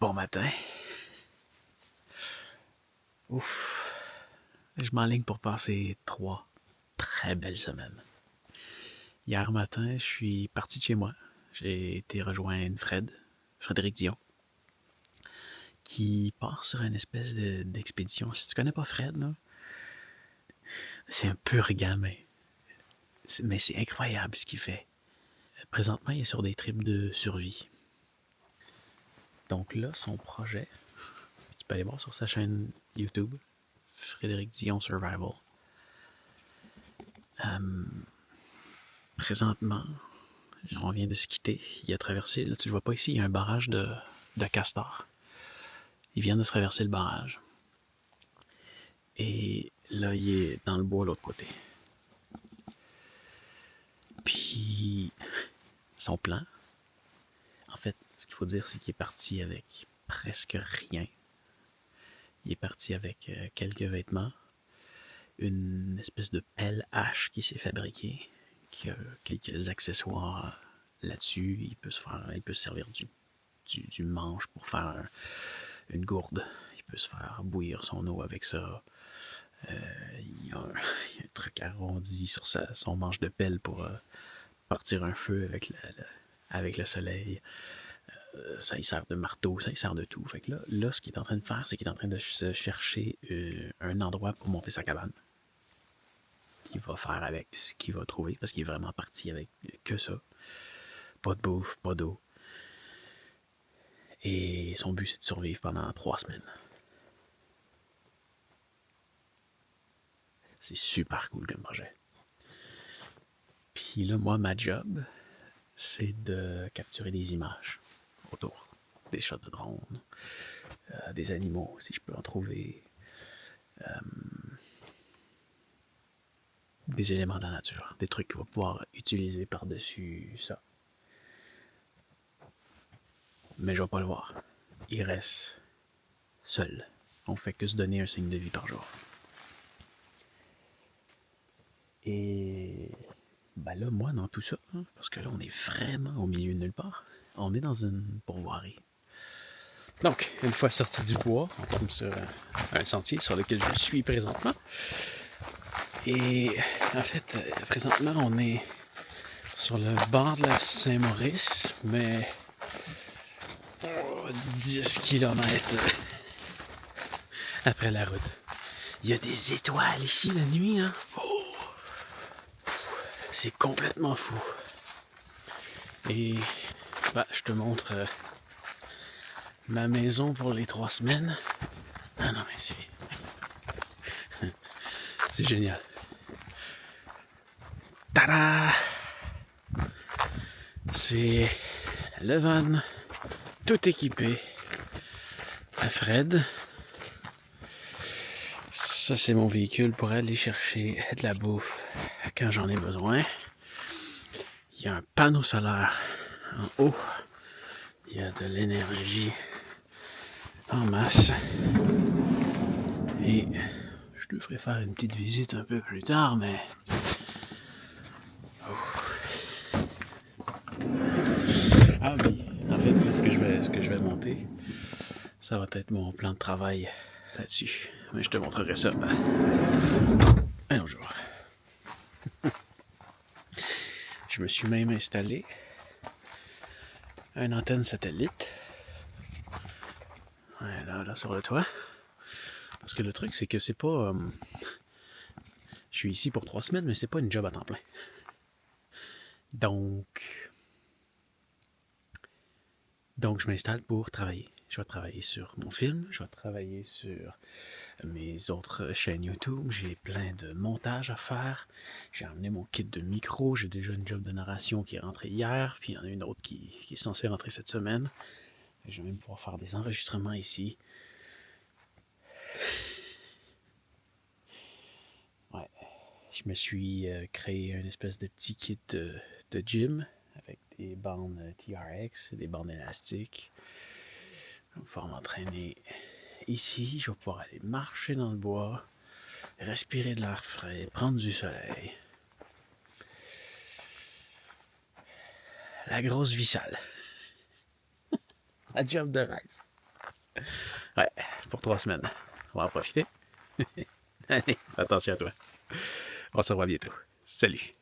Bon matin. Ouf. Je m'enligne pour passer 3 très belles semaines. Hier matin, je suis parti de chez moi. J'ai été rejoindre Frédéric Dion, qui part sur une espèce d'expédition. Si tu connais pas Fred, là, c'est un pur gamin. Mais c'est incroyable ce qu'il fait. Présentement, il est sur des trips de survie. Donc là, son projet, tu peux aller voir sur sa chaîne YouTube, Frédéric Dion Survival. Présentement, on vient de se quitter. Il a traversé, là, tu le vois pas ici, il y a un barrage de castors. Il vient de traverser le barrage. Et là, il est dans le bois de l'autre côté. Puis, son plan, en fait, ce qu'il faut dire, c'est qu'il est parti avec presque rien. Il est parti avec quelques vêtements, une espèce de pelle hache qui s'est fabriquée, qui a quelques accessoires là-dessus. Il peut se servir du manche pour faire une gourde. Il peut se faire bouillir son eau avec ça. Il y a un truc arrondi sur son manche de pelle pour partir un feu avec le soleil. Ça y sert de marteau, ça y sert de tout. Fait que là, ce qu'il est en train de faire, c'est qu'il est en train de se chercher un endroit pour monter sa cabane. Qu'il va faire avec ce qu'il va trouver, parce qu'il est vraiment parti avec que ça. Pas de bouffe, pas d'eau. Et son but, c'est de survivre pendant 3 semaines. C'est super cool comme projet. Puis là, moi, ma job, c'est de capturer des images autour. Des shots de drone, des animaux, si je peux en trouver. Des éléments de la nature. Des trucs qu'il va pouvoir utiliser par-dessus ça. Mais je vais pas le voir. Il reste seul. On fait que se donner un signe de vie par jour. Et ben là, moi, dans tout ça, parce que là, on est vraiment au milieu de nulle part, on est dans une pourvoirie. Donc, une fois sorti du bois, on tombe sur un sentier sur lequel je suis présentement. Et en fait, présentement, on est sur le bord de la Saint-Maurice, mais 10 km après la route. Il y a des étoiles ici la nuit, hein? Oh! C'est complètement fou. Et bah, je te montre ma maison pour les 3 semaines. Ah non, mais c'est génial. Tada! C'est le van, tout équipé, à Fred. Ça, c'est mon véhicule pour aller chercher de la bouffe quand j'en ai besoin. Il y a un panneau solaire en haut. Il y a de l'énergie en masse. Et je devrais faire une petite visite un peu plus tard, mais... Oh. Ah oui, en fait, là, ce que je vais monter, ça va être mon plan de travail là-dessus. Mais je te montrerai ça un autre jour. Je me suis même installé une antenne satellite. Ouais, là sur le toit. Parce que le truc, c'est que c'est pas... je suis ici pour 3 semaines, mais c'est pas une job à temps plein. Donc je m'installe pour travailler. Je vais travailler sur mon film, je vais travailler sur mes autres chaînes YouTube. J'ai plein de montages à faire. J'ai emmené mon kit de micro. J'ai déjà une job de narration qui est rentrée hier. Puis il y en a une autre qui est censée rentrer cette semaine. Je vais même pouvoir faire des enregistrements ici. Ouais. Je me suis créé une espèce de petit kit de gym avec des bandes TRX, des bandes élastiques. Je vais pouvoir m'entraîner ici. Je vais pouvoir aller marcher dans le bois, respirer de l'air frais, prendre du soleil. La grosse vie sale. La job de rêve. Ouais, pour 3 semaines. On va en profiter. Allez, attention à toi. On se revoit bientôt. Salut.